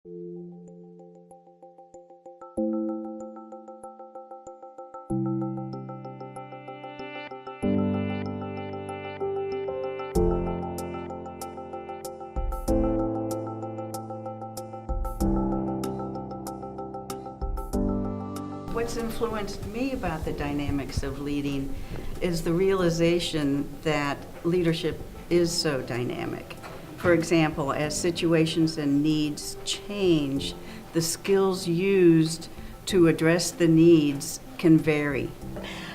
What's influenced me about the dynamics of leading is the realization that leadership is so dynamic. For example, as situations and needs change, the skills used to address the needs can vary.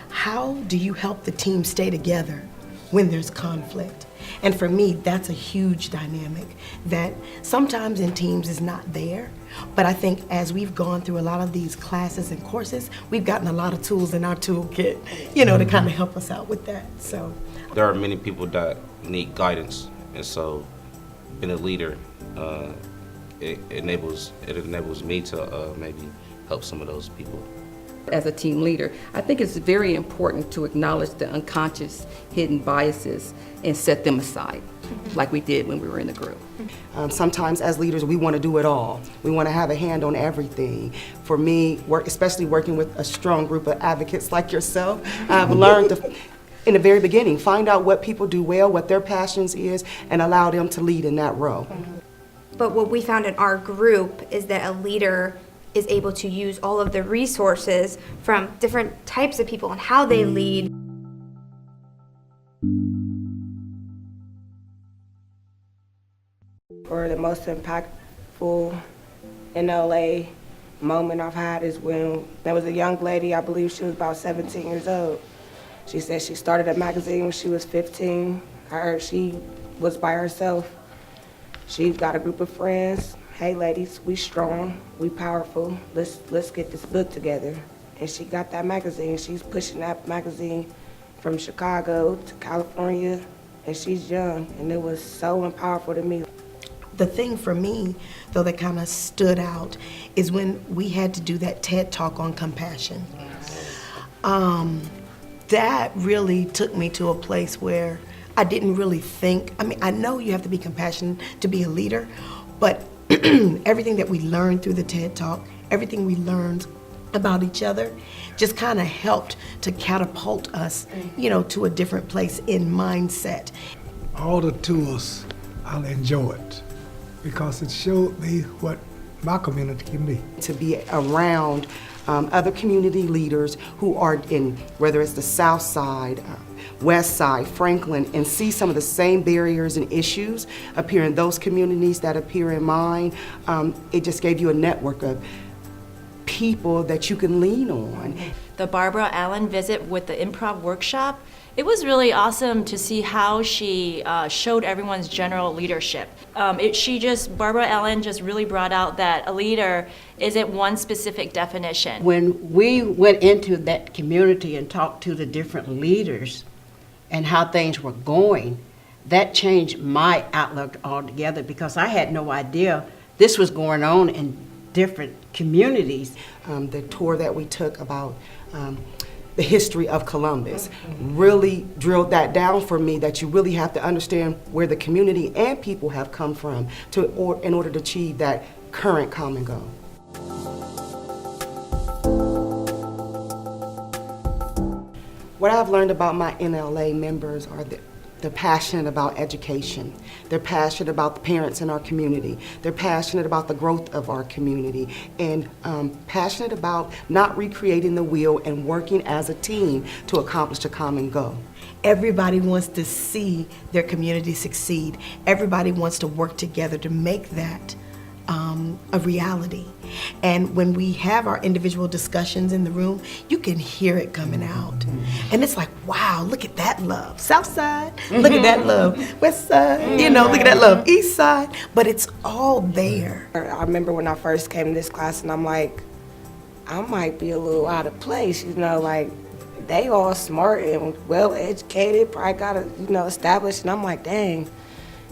How do you help the team stay together when there's conflict? And for me, that's a huge dynamic that sometimes in teams is not there. But I think as we've gone through a lot of these classes and courses, we've gotten a lot of tools in our toolkit, to kind of help us out with that. So there are many people that need guidance, and so being a leader, it enables me to maybe help some of those people. As a team leader, I think it's very important to acknowledge the unconscious hidden biases and set them aside, like we did when we were in the group. Sometimes as leaders, we want to do it all. We want to have a hand on everything. For me, especially working with a strong group of advocates like yourself, I've learned in the very beginning, find out what people do well, what their passions is, and allow them to lead in that role. But what we found in our group is that a leader is able to use all of the resources from different types of people and how they lead. For the most impactful NLA moment I've had is when there was a young lady, I believe she was about 17 years old. She said she started a magazine when she was 15. I heard she was by herself. She's got a group of friends. Hey ladies, we strong, we powerful, let's get this book together. And she got that magazine. She's pushing that magazine from Chicago to California, and she's young, and it was so powerful to me. the thing for me, though, that kind of stood out is when we had to do that TED Talk on compassion. That really took me to a place where I didn't really think, I know you have to be compassionate to be a leader, but everything that we learned through the TED Talk, everything we learned about each other just kind of helped to catapult us, to a different place in mindset. All the tours, I enjoyed because it showed me what my community can be. To be around other community leaders who are in, whether it's the South Side, West Side, Franklin, and see some of the same barriers and issues appear in those communities that appear in mine, it just gave you a network of people that you can lean on. The Barbara Allen visit with the improv workshop, it was really awesome to see how she showed everyone's general leadership. Barbara Allen just really brought out that a leader isn't one specific definition. When we went into that community and talked to the different leaders and how things were going, that changed my outlook altogether because I had no idea this was going on in different communities. The tour that we took about the history of Columbus really drilled that down for me, that you really have to understand where the community and people have come from in order to achieve that current common goal. What I've learned about my NLA members are that they're passionate about education. They're passionate about the parents in our community. They're passionate about the growth of our community, and passionate about not recreating the wheel and working as a team to accomplish a common goal. Everybody wants to see their community succeed. Everybody wants to work together to make that a reality. And when we have our individual discussions in the room, you can hear it coming out. And it's like, wow, look at that love. South Side, look at that love. West Side, look at that love. East Side, but it's all there. I remember when I first came to this class and I'm like, I might be a little out of place, like they all smart and well educated, probably got established, and I'm like, dang.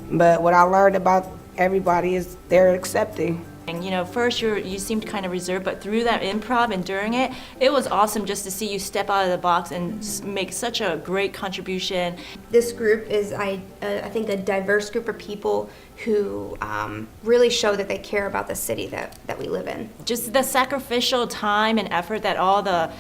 But what I learned about everybody is they're accepting. And first you seemed kind of reserved, but through that improv and during it, it was awesome just to see you step out of the box and make such a great contribution. This group is, I think, a diverse group of people who really show that they care about the city that we live in. Just the sacrificial time and effort that all the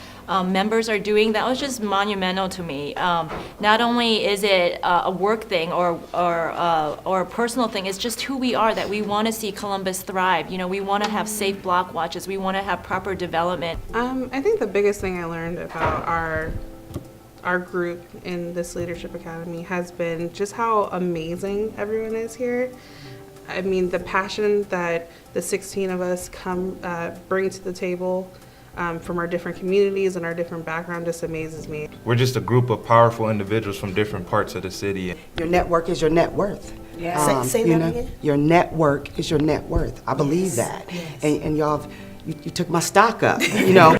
members are doing, that was just monumental to me. Not only is it a work thing or a personal thing, it's just who we are, that we want to see Columbus thrive. You know, we want to have safe block watches, we want to have proper development. I think the biggest thing I learned about our group in this Leadership Academy has been just how amazing everyone is here. I mean, the passion that the 16 of us bring to the table from our different communities and our different backgrounds just amazes me. We're just a group of powerful individuals from different parts of the city. Your network is your net worth. Yeah. Say you that know, again? Your network is your net worth. I believe that. yes. And y'all, you took my stock up, you know.